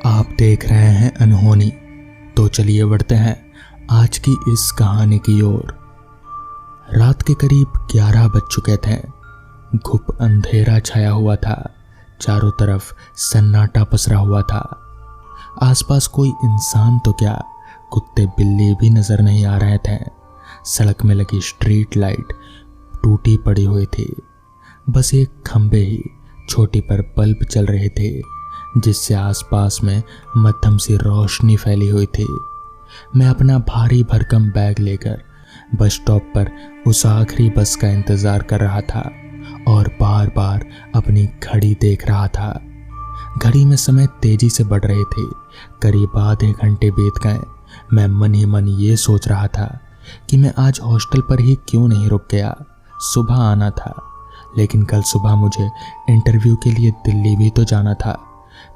आप देख रहे हैं अनहोनी। तो चलिए बढ़ते हैं आज की इस कहानी की ओर। रात के करीब 11 बज चुके थे। घुप अंधेरा छाया हुआ था। चारों तरफ सन्नाटा पसरा हुआ था। आसपास कोई इंसान तो क्या, कुत्ते बिल्ली भी नजर नहीं आ रहे थे। सड़क में लगी स्ट्रीट लाइट टूटी पड़ी हुई थी। बस एक खंबे ही छोटी पर बल्ब चल रहे थे, जिससे आसपास में मध्यम सी रोशनी फैली हुई थी। मैं अपना भारी भरकम बैग लेकर बस स्टॉप पर उस आखिरी बस का इंतजार कर रहा था और बार बार अपनी घड़ी देख रहा था। घड़ी में समय तेजी से बढ़ रहे थे। करीब आधे घंटे बीत गए। मैं मन ही मन ये सोच रहा था कि मैं आज हॉस्टल पर ही क्यों नहीं रुक गया। सुबह आना था, लेकिन कल सुबह मुझे इंटरव्यू के लिए दिल्ली भी तो जाना था।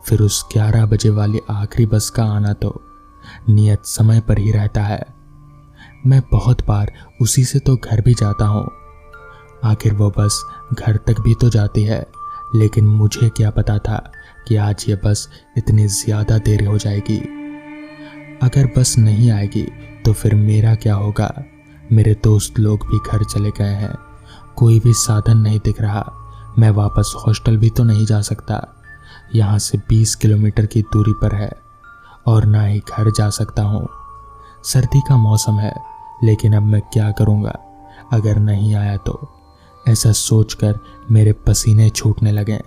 फिर उस 11 बजे वाली आखिरी बस का आना तो नियत समय पर ही रहता है। मैं बहुत बार उसी से तो घर भी जाता हूँ। आखिर वो बस घर तक भी तो जाती है, लेकिन मुझे क्या पता था कि आज ये बस इतनी ज़्यादा देर हो जाएगी। अगर बस नहीं आएगी तो फिर मेरा क्या होगा। मेरे दोस्त लोग भी घर चले गए हैं। कोई भी साधन नहीं दिख रहा। मैं वापस हॉस्टल भी तो नहीं जा सकता। यहाँ से 20 किलोमीटर की दूरी पर है और ना ही घर जा सकता हूँ। सर्दी का मौसम है, लेकिन अब मैं क्या करूँगा अगर नहीं आया तो। ऐसा सोचकर मेरे पसीने छूटने लगे।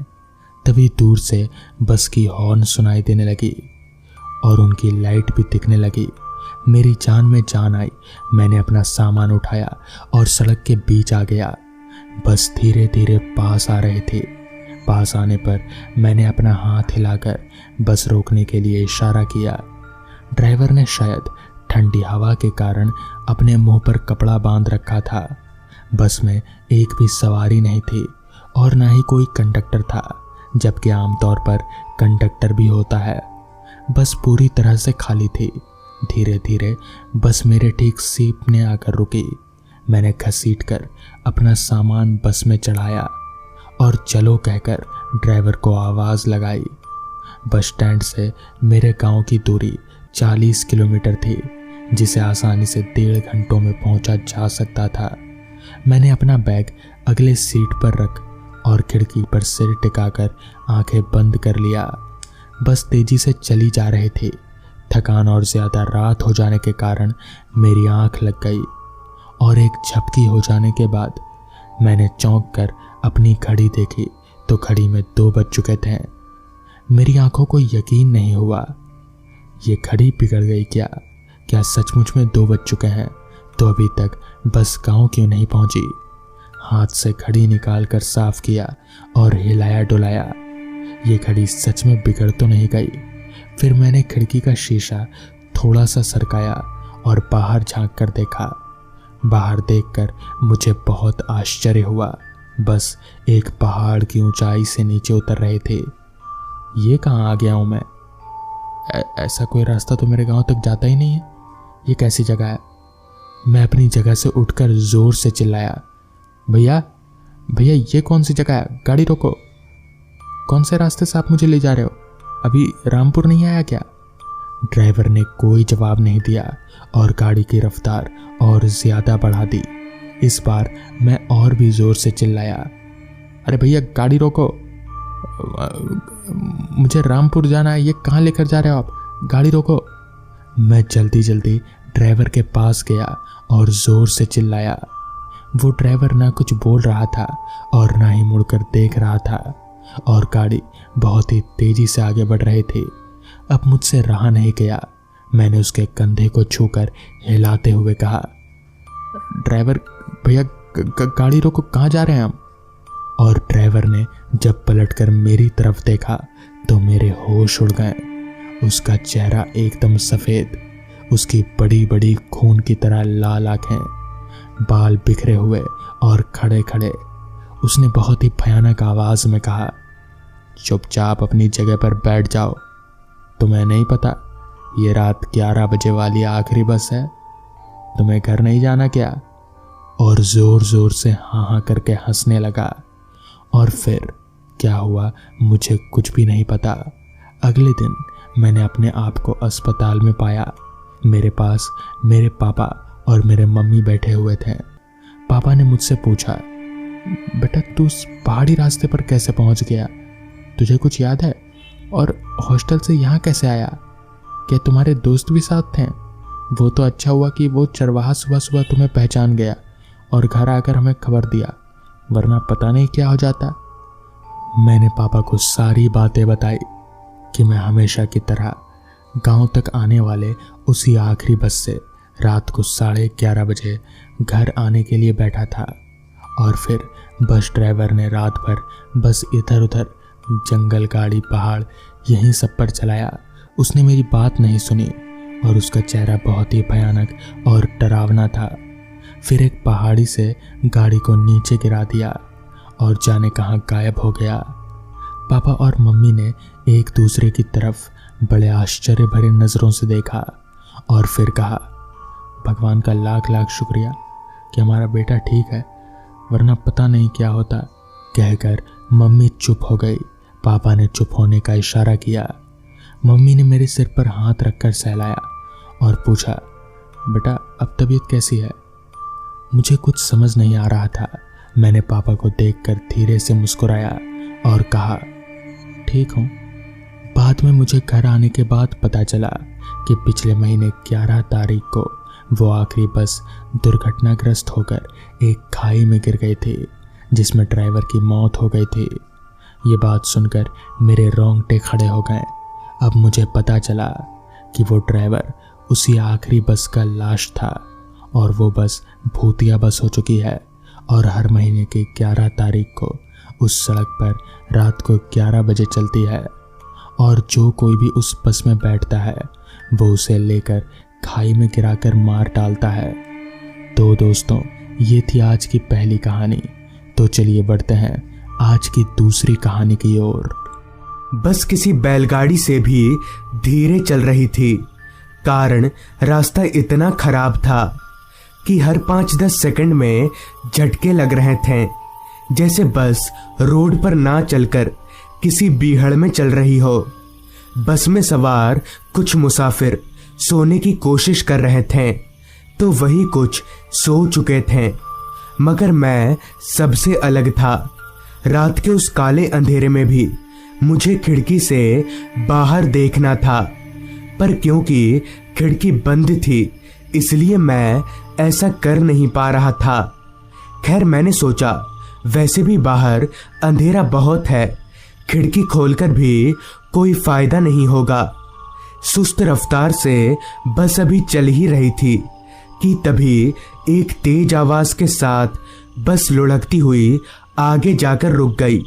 तभी दूर से बस की हॉर्न सुनाई देने लगी और उनकी लाइट भी दिखने लगी। मेरी जान में जान आई। मैंने अपना सामान उठाया और सड़क के बीच आ गया। बस धीरे धीरे पास आ रही थी। पास आने पर मैंने अपना हाथ हिलाकर बस रोकने के लिए इशारा किया। ड्राइवर ने शायद ठंडी हवा के कारण अपने मुंह पर कपड़ा बांध रखा था। बस में एक भी सवारी नहीं थी और ना ही कोई कंडक्टर था, जबकि आमतौर पर कंडक्टर भी होता है। बस पूरी तरह से खाली थी। धीरे धीरे बस मेरे ठीक सीपने आकर रुकी। मैंने घसीटकर अपना सामान बस में चढ़ाया और चलो कहकर ड्राइवर को आवाज़ लगाई। बस स्टैंड से मेरे गांव की दूरी 40 किलोमीटर थी, जिसे आसानी से 1.5 घंटों में पहुंचा जा सकता था। मैंने अपना बैग अगले सीट पर रख और खिड़की पर सिर टिकाकर आंखें बंद कर लिया। बस तेजी से चली जा रही थी। थकान और ज़्यादा रात हो जाने के कारण मेरी आंख लग गई और एक झपकी हो जाने के बाद मैंने चौंक कर अपनी घड़ी देखी तो घड़ी में 2 बज चुके थे। मेरी आंखों को यकीन नहीं हुआ। ये घड़ी बिगड़ गई क्या? क्या सचमुच में 2 बज चुके हैं? तो अभी तक बस गांव क्यों नहीं पहुंची? हाथ से घड़ी निकाल कर साफ किया और हिलाया डुलाया। ये घड़ी सच में बिगड़ तो नहीं गई। फिर मैंने खिड़की का शीशा थोड़ा सा सरकाया और बाहर झांक कर देखा। बाहर देखकर मुझे बहुत आश्चर्य हुआ। बस एक पहाड़ की ऊंचाई से नीचे उतर रहे थे। ये कहाँ आ गया हूँ मैं? ऐसा कोई रास्ता तो मेरे गांव तक जाता ही नहीं है। ये कैसी जगह है? मैं अपनी जगह से उठकर जोर से चिल्लाया, भैया भैया, ये कौन सी जगह है? गाड़ी रोको। कौन से रास्ते से आप मुझे ले जा रहे हो? अभी रामपुर नहीं आया क्या? ड्राइवर ने कोई जवाब नहीं दिया और गाड़ी की रफ्तार और ज़्यादा बढ़ा दी। इस बार मैं और भी ज़ोर से चिल्लाया, अरे भैया गाड़ी रोको, मुझे रामपुर जाना है। ये कहाँ लेकर जा रहे हो आप? गाड़ी रोको। मैं जल्दी जल्दी ड्राइवर के पास गया और ज़ोर से चिल्लाया। वो ड्राइवर ना कुछ बोल रहा था और ना ही मुड़कर देख रहा था और गाड़ी बहुत ही तेज़ी से आगे बढ़ रही थी। अब मुझसे रहा नहीं गया। मैंने उसके कंधे को छूकर हिलाते हुए कहा, ड्राइवर भैया गाड़ी रोको, कहाँ जा रहे हैं हम? और ड्राइवर ने जब पलटकर मेरी तरफ देखा तो मेरे होश उड़ गए। उसका चेहरा एकदम सफ़ेद, उसकी बड़ी बड़ी खून की तरह लाल आंखें, बाल बिखरे हुए और खड़े खड़े उसने बहुत ही भयानक आवाज़ में कहा, चुपचाप अपनी जगह पर बैठ जाओ। तुम्हें नहीं पता ये रात 11 बजे वाली आखिरी बस है? तुम्हें घर नहीं जाना क्या? और ज़ोर ज़ोर से हाँ हाँ करके हंसने लगा। और फिर क्या हुआ मुझे कुछ भी नहीं पता। अगले दिन मैंने अपने आप को अस्पताल में पाया। मेरे पास मेरे पापा और मेरे मम्मी बैठे हुए थे। पापा ने मुझसे पूछा, बेटा तू उस पहाड़ी रास्ते पर कैसे पहुंच गया? तुझे कुछ याद है? और हॉस्टल से यहाँ कैसे आया? क्या तुम्हारे दोस्त भी साथ थे? वो तो अच्छा हुआ कि वो चरवाहा सुबह सुबह तुम्हें पहचान गया और घर आकर हमें खबर दिया, वरना पता नहीं क्या हो जाता। मैंने पापा को सारी बातें बताई कि मैं हमेशा की तरह गांव तक आने वाले उसी आखिरी बस से रात को 11:30 बजे घर आने के लिए बैठा था और फिर बस ड्राइवर ने रात भर बस इधर उधर जंगल, गाड़ी, पहाड़ यहीं सब पर चलाया। उसने मेरी बात नहीं सुनी और उसका चेहरा बहुत ही भयानक और डरावना था। फिर एक पहाड़ी से गाड़ी को नीचे गिरा दिया और जाने कहाँ गायब हो गया। पापा और मम्मी ने एक दूसरे की तरफ बड़े आश्चर्य भरे नज़रों से देखा और फिर कहा, भगवान का लाख लाख शुक्रिया कि हमारा बेटा ठीक है, वरना पता नहीं क्या होता। कहकर मम्मी चुप हो गई। पापा ने चुप होने का इशारा किया। मम्मी ने मेरे सिर पर हाथ रखकर सहलाया और पूछा, बेटा अब तबीयत कैसी है? मुझे कुछ समझ नहीं आ रहा था। मैंने पापा को देखकर धीरे से मुस्कुराया और कहा, ठीक हूँ। बाद में मुझे घर आने के बाद पता चला कि पिछले महीने 11 तारीख को वो आखिरी बस दुर्घटनाग्रस्त होकर एक खाई में गिर गई थी, जिसमें ड्राइवर की मौत हो गई थी। ये बात सुनकर मेरे रोंगटे खड़े हो गए। अब मुझे पता चला कि वो ड्राइवर उसी आखिरी बस का लाश था और वो बस भूतिया बस हो चुकी है और हर महीने की 11 तारीख को उस सड़क पर रात को 11 बजे चलती है और जो कोई भी उस बस में बैठता है वो उसे लेकर खाई में गिराकर मार डालता है। तो दोस्तों, ये थी आज की पहली कहानी। तो चलिए बढ़ते हैं आज की दूसरी कहानी की ओर। बस किसी बैलगाड़ी से भी धीरे चल रही थी, कारण रास्ता इतना खराब था कि हर 5-10 सेकंड में झटके लग रहे थे, जैसे बस रोड पर ना चलकर किसी बीहड़ में चल रही हो। बस में सवार कुछ मुसाफिर सोने की कोशिश कर रहे थे तो वही कुछ सो चुके थे, मगर मैं सबसे अलग था। रात के उस काले अंधेरे में भी मुझे खिड़की से बाहर देखना था, पर क्योंकि खिड़की बंद थी इसलिए मैं ऐसा कर नहीं पा रहा था। खैर, मैंने सोचा वैसे भी बाहर अंधेरा बहुत है, खिड़की खोलकर भी कोई फायदा नहीं होगा। सुस्त रफ्तार से बस अभी चल ही रही थी कि तभी एक तेज आवाज के साथ बस लुढ़कती हुई आगे जाकर रुक गई।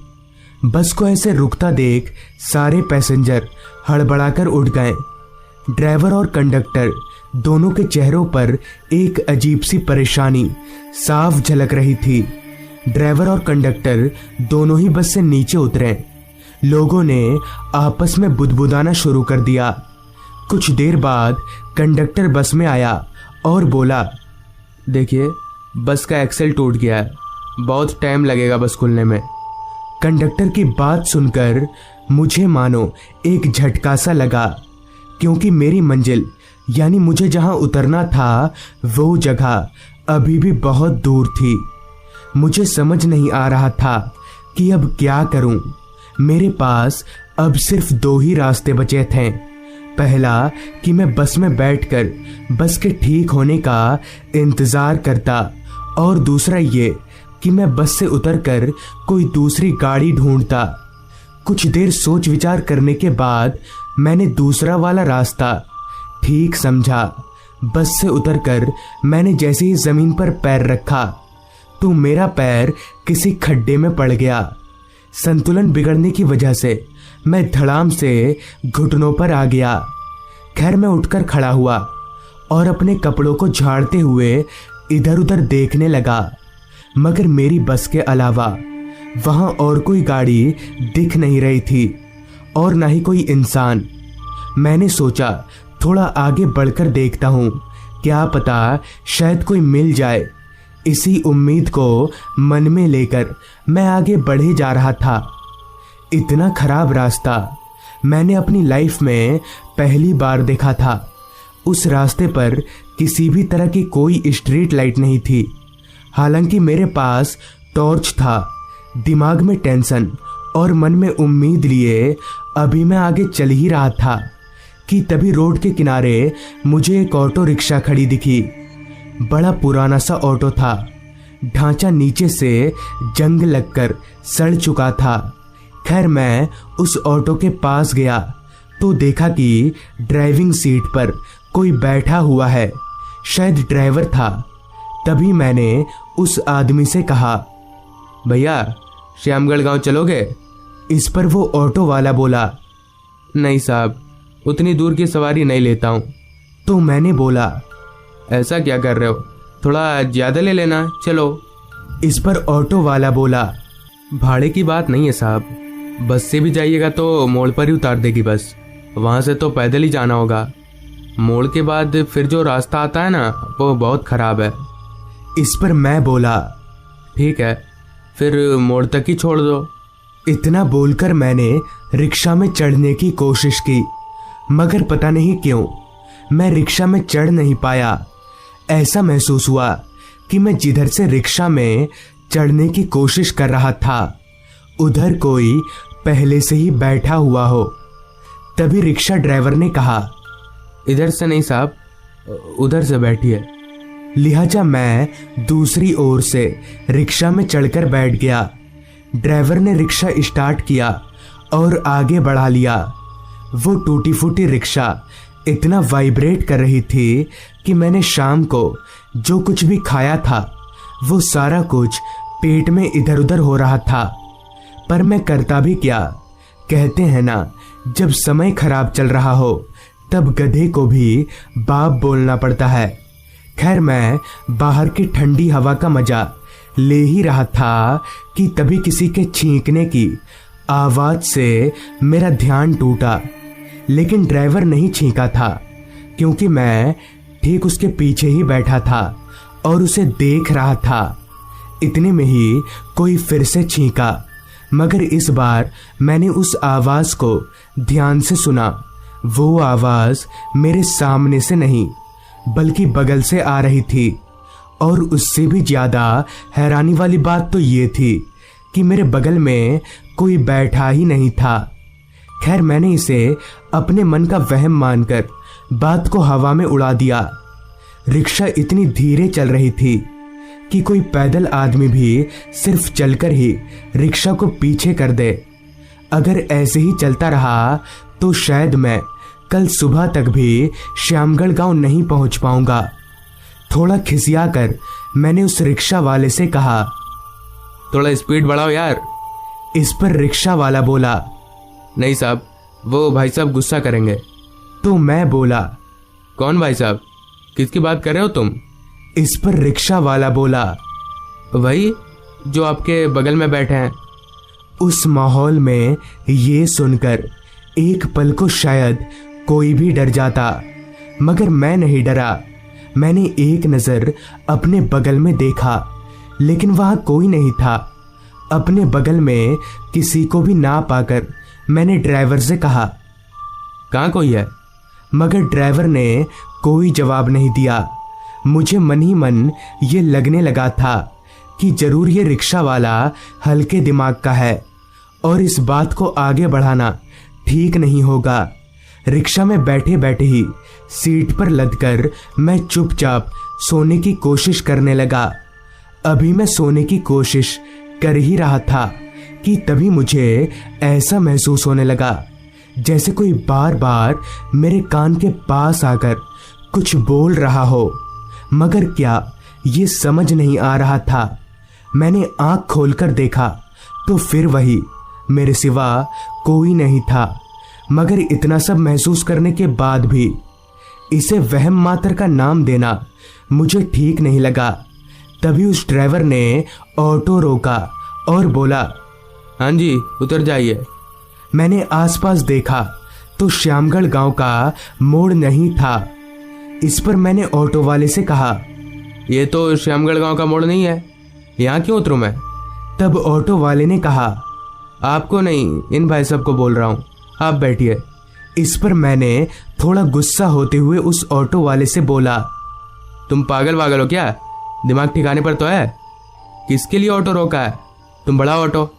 बस को ऐसे रुकता देख सारे पैसेंजर हड़बड़ाकर उठ गए। ड्राइवर और कंडक्टर दोनों के चेहरों पर एक अजीब सी परेशानी साफ झलक रही थी। ड्राइवर और कंडक्टर दोनों ही बस से नीचे उतरे। लोगों ने आपस में बुदबुदाना शुरू कर दिया। कुछ देर बाद कंडक्टर बस में आया और बोला, देखिए बस का एक्सेल टूट गया है, बहुत टाइम लगेगा बस खुलने में। कंडक्टर की बात सुनकर मुझे मानो एक झटका सा लगा, क्योंकि मेरी मंजिल यानी मुझे जहां उतरना था वो जगह अभी भी बहुत दूर थी। मुझे समझ नहीं आ रहा था कि अब क्या करूं। मेरे पास अब सिर्फ 2 ही रास्ते बचे थे। पहला कि मैं बस में बैठकर बस के ठीक होने का इंतजार करता और दूसरा ये कि मैं बस से उतरकर कोई दूसरी गाड़ी ढूंढता। कुछ देर सोच विचार करने के बाद मैंने दूसरा वाला रास्ता ठीक समझा। बस से उतरकर मैंने जैसे ही जमीन पर पैर रखा तो मेरा पैर किसी खड्डे में पड़ गया। संतुलन बिगड़ने की वजह से मैं धड़ाम से घुटनों पर आ गया। खैर, मैं उठकर खड़ा हुआ और अपने कपड़ों को झाड़ते हुए इधर उधर देखने लगा, मगर मेरी बस के अलावा वहां और कोई गाड़ी दिख नहीं रही थी और ना ही कोई इंसान। मैंने सोचा थोड़ा आगे बढ़कर देखता हूँ, क्या पता शायद कोई मिल जाए। इसी उम्मीद को मन में लेकर मैं आगे बढ़े जा रहा था। इतना खराब रास्ता, मैंने अपनी लाइफ में पहली बार देखा था। उस रास्ते पर किसी भी तरह की कोई स्ट्रीट लाइट नहीं थी। हालांकि मेरे पास टॉर्च था। दिमाग में टेंशन और मन में उम्मीद लिए अभी मैं आगे चल ही रहा था कि तभी रोड के किनारे मुझे एक ऑटो रिक्शा खड़ी दिखी। बड़ा पुराना सा ऑटो था। ढांचा नीचे से जंग लगकर सड़ चुका था। खैर मैं उस ऑटो के पास गया तो देखा कि ड्राइविंग सीट पर कोई बैठा हुआ है, शायद ड्राइवर था। तभी मैंने उस आदमी से कहा, भैया श्यामगढ़ गांव चलोगे? इस पर वो ऑटो वाला बोला, नहीं साहब, उतनी दूर की सवारी नहीं लेता हूँ। तो मैंने बोला, ऐसा क्या कर रहे हो, थोड़ा ज़्यादा ले लेना, चलो। इस पर ऑटो वाला बोला, भाड़े की बात नहीं है साहब, बस से भी जाइएगा तो मोड़ पर ही उतार देगी बस, वहाँ से तो पैदल ही जाना होगा। मोड़ के बाद फिर जो रास्ता आता है ना, वो बहुत ख़राब है। इस पर मैं बोला, ठीक है, फिर मोड़ तक ही छोड़ दो। इतना बोलकर मैंने रिक्शा में चढ़ने की कोशिश की, मगर पता नहीं क्यों मैं रिक्शा में चढ़ नहीं पाया। ऐसा महसूस हुआ कि मैं जिधर से रिक्शा में चढ़ने की कोशिश कर रहा था उधर कोई पहले से ही बैठा हुआ हो। तभी रिक्शा ड्राइवर ने कहा, इधर से नहीं साहब, उधर से बैठिए। लिहाजा मैं दूसरी ओर से रिक्शा में चढ़कर बैठ गया। ड्राइवर ने रिक्शा स्टार्ट किया और आगे बढ़ा लिया। वो टूटी फूटी रिक्शा इतना वाइब्रेट कर रही थी कि मैंने शाम को जो कुछ भी खाया था वो सारा कुछ पेट में इधर उधर हो रहा था। पर मैं करता भी क्या, कहते हैं ना, जब समय खराब चल रहा हो तब गधे को भी बाप बोलना पड़ता है। खैर मैं बाहर की ठंडी हवा का मजा ले ही रहा था कि तभी किसी के छींकने की आवाज से मेरा ध्यान टूटा। लेकिन ड्राइवर नहीं छींका था क्योंकि मैं ठीक उसके पीछे ही बैठा था और उसे देख रहा था। इतने में ही कोई फिर से छींका, मगर इस बार मैंने उस आवाज को ध्यान से सुना। वो आवाज मेरे सामने से नहीं बल्कि बगल से आ रही थी। और उससे भी ज्यादा हैरानी वाली बात तो ये थी कि मेरे बगल में कोई बैठा ही नहीं था। खैर मैंने इसे अपने मन का वहम मानकर बात को हवा में उड़ा दिया। रिक्शा इतनी धीरे चल रही थी कि कोई पैदल आदमी भी सिर्फ चलकर ही रिक्शा को पीछे कर दे। अगर ऐसे ही चलता रहा तो शायद मैं कल सुबह तक भी श्यामगढ़ गांव नहीं पहुंच पाऊंगा। थोड़ा खिसिया कर मैंने उस रिक्शा वाले से कहा, थोड़ा स्पीड बढ़ाओ यार। इस पर रिक्शा वाला बोला, नहीं साहब, वो भाई साहब गुस्सा करेंगे। तो मैं बोला, कौन भाई साहब, किसकी बात कर रहे हो तुम? इस पर रिक्शा वाला बोला, वही जो आपके बगल में बैठे हैं। उस माहौल में ये सुनकर एक पल को शायद कोई भी डर जाता, मगर मैं नहीं डरा। मैंने एक नजर अपने बगल में देखा लेकिन वहां कोई नहीं था। अपने बगल में किसी को भी ना पाकर मैंने ड्राइवर से कहा, कहाँ कोई है? मगर ड्राइवर ने कोई जवाब नहीं दिया। मुझे मन ही मन ये लगने लगा था कि जरूर ये रिक्शा वाला हल्के दिमाग का है और इस बात को आगे बढ़ाना ठीक नहीं होगा। रिक्शा में बैठे बैठे ही सीट पर लदकर मैं चुपचाप सोने की कोशिश करने लगा। अभी मैं सोने की कोशिश कर ही रहा था कि तभी मुझे ऐसा महसूस होने लगा जैसे कोई बार बार मेरे कान के पास आकर कुछ बोल रहा हो, मगर क्या ये समझ नहीं आ रहा था। मैंने आंख खोलकर देखा तो फिर वही, मेरे सिवा कोई नहीं था। मगर इतना सब महसूस करने के बाद भी इसे वहम मात्र का नाम देना मुझे ठीक नहीं लगा। तभी उस ड्राइवर ने ऑटो रोका और बोला, हाँ जी, उतर जाइए। मैंने आसपास देखा तो श्यामगढ़ गांव का मोड़ नहीं था। इस पर मैंने ऑटो वाले से कहा, ये तो श्यामगढ़ गांव का मोड़ नहीं है, यहाँ क्यों उतरूं मैं? तब ऑटो वाले ने कहा, आपको नहीं, इन भाई साहब को बोल रहा हूँ, आप बैठिए। इस पर मैंने थोड़ा गुस्सा होते हुए उस ऑटो वाले से बोला, तुम पागल वागल हो क्या? दिमाग ठिकाने पर तो है? किसके लिए ऑटो रोका है? तुम बढ़ाओ ऑटो,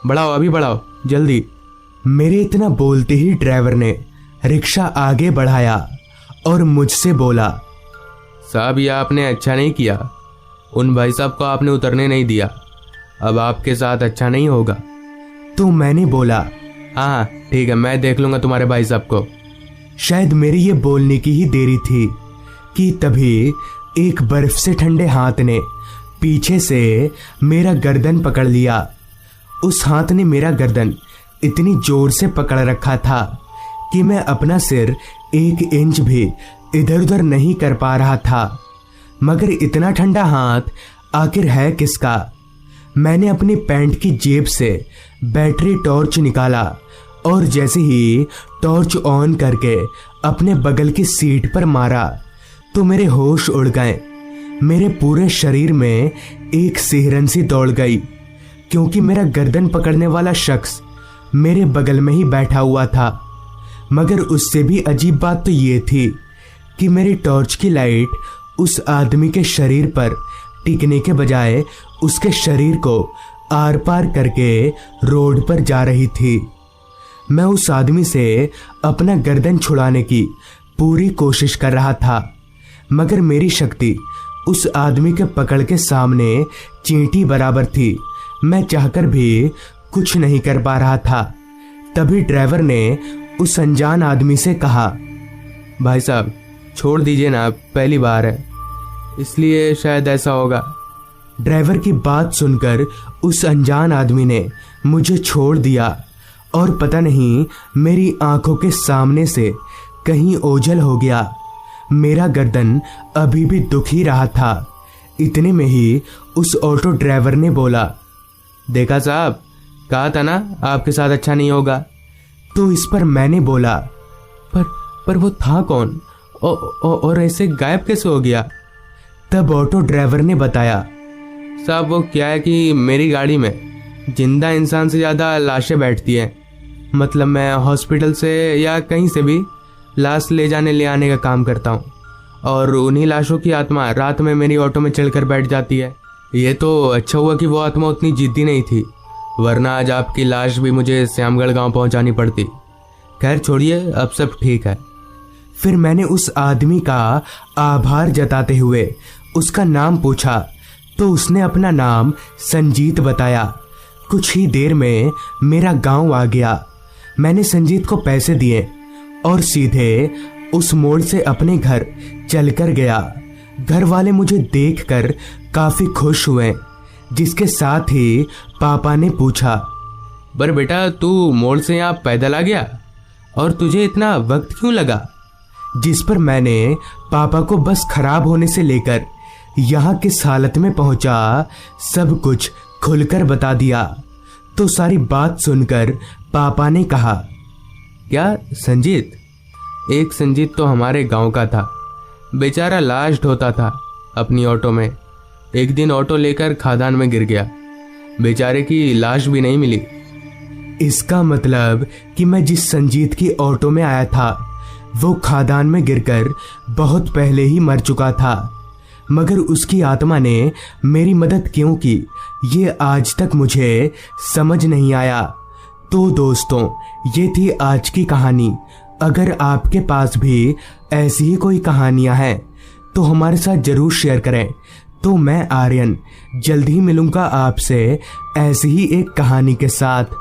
बढ़ाओ, अभी बढ़ाओ, जल्दी। मेरे इतना बोलते ही ड्राइवर ने रिक्शा आगे बढ़ाया और मुझसे बोला, साहब ये आपने अच्छा नहीं किया। उन भाई साहब को आपने उतरने नहीं दिया। अब आपके साथ अच्छा नहीं होगा। तो मैंने बोला, हाँ ठीक है, मैं देख लूंगा तुम्हारे भाई साहब को। शायद मेरी ये बोलने की ही देरी थी कि तभी एक बर्फ से ठंडे हाथ ने पीछे से मेरा गर्दन पकड़ लिया। उस हाथ ने मेरा गर्दन इतनी जोर से पकड़ रखा था कि मैं अपना सिर 1 इंच भी इधर उधर नहीं कर पा रहा था। मगर इतना ठंडा हाथ आखिर है किसका? मैंने अपनी पैंट की जेब से बैटरी टॉर्च निकाला और जैसे ही टॉर्च ऑन करके अपने बगल की सीट पर मारा तो मेरे होश उड़ गए। मेरे पूरे शरीर में एक सिहरन सी दौड़ गई, क्योंकि मेरा गर्दन पकड़ने वाला शख्स मेरे बगल में ही बैठा हुआ था। मगर उससे भी अजीब बात तो ये थी कि मेरी टॉर्च की लाइट उस आदमी के शरीर पर टिकने के बजाय उसके शरीर को आर पार करके रोड पर जा रही थी। मैं उस आदमी से अपना गर्दन छुड़ाने की पूरी कोशिश कर रहा था, मगर मेरी शक्ति उस आदमी के पकड़ के सामने चींटी बराबर थी। मैं चाहकर भी कुछ नहीं कर पा रहा था। तभी ड्राइवर ने उस अनजान आदमी से कहा, भाई साहब छोड़ दीजिए ना, पहली बार है इसलिए शायद ऐसा होगा। ड्राइवर की बात सुनकर उस अनजान आदमी ने मुझे छोड़ दिया और पता नहीं मेरी आंखों के सामने से कहीं ओझल हो गया। मेरा गर्दन अभी भी दुख ही रहा था। इतने में ही उस ऑटो ड्राइवर ने बोला, देखा साहब, कहा था ना आपके साथ अच्छा नहीं होगा। तो इस पर मैंने बोला, पर वो था कौन और ऐसे गायब कैसे हो गया? तब ऑटो ड्राइवर ने बताया, साहब वो क्या है कि मेरी गाड़ी में जिंदा इंसान से ज़्यादा लाशें बैठती हैं। मतलब मैं हॉस्पिटल से या कहीं से भी लाश ले आने का काम करता हूँ, और उन्हीं लाशों की आत्मा रात में मेरी ऑटो में चढ़कर बैठ जाती है। ये तो अच्छा हुआ कि वो आत्मा उतनी जिद्दी नहीं थी, वरना आज आपकी लाश भी मुझे श्यामगढ़ गांव पहुंचानी पड़ती। खैर छोड़िए, अब सब ठीक है। फिर मैंने उस आदमी का आभार जताते हुए उसका नाम पूछा तो उसने अपना नाम संजीत बताया। कुछ ही देर में मेरा गांव आ गया। मैंने संजीत को पैसे दिए और सीधे उस मोड़ से अपने घर चलकर गया। घर वाले मुझे देखकर काफी खुश हुए, जिसके साथ ही पापा ने पूछा, पर बेटा तू मोड़ से यहाँ पैदल आ गया और तुझे इतना वक्त क्यों लगा? जिस पर मैंने पापा को बस खराब होने से लेकर यहाँ किस हालत में पहुंचा सब कुछ खुलकर बता दिया। तो सारी बात सुनकर पापा ने कहा, क्या संजीत? एक संजीत तो हमारे गांव का था, बेचारा लाश ढोता था अपनी ऑटो में। एक दिन ऑटो लेकर खादान में गिर गया, बेचारे की लाश भी नहीं मिली। इसका मतलब कि मैं जिस संजीत की ऑटो में आया था वो खादान में गिरकर बहुत पहले ही मर चुका था, मगर उसकी आत्मा ने मेरी मदद क्यों की ये आज तक मुझे समझ नहीं आया। तो दोस्तों, ये थी आज की कहानी। अगर आपके पास भी ऐसी ही कोई कहानियां हैं तो हमारे साथ जरूर शेयर करें। तो मैं आर्यन जल्द ही मिलूंगा आपसे ऐसी ही एक कहानी के साथ।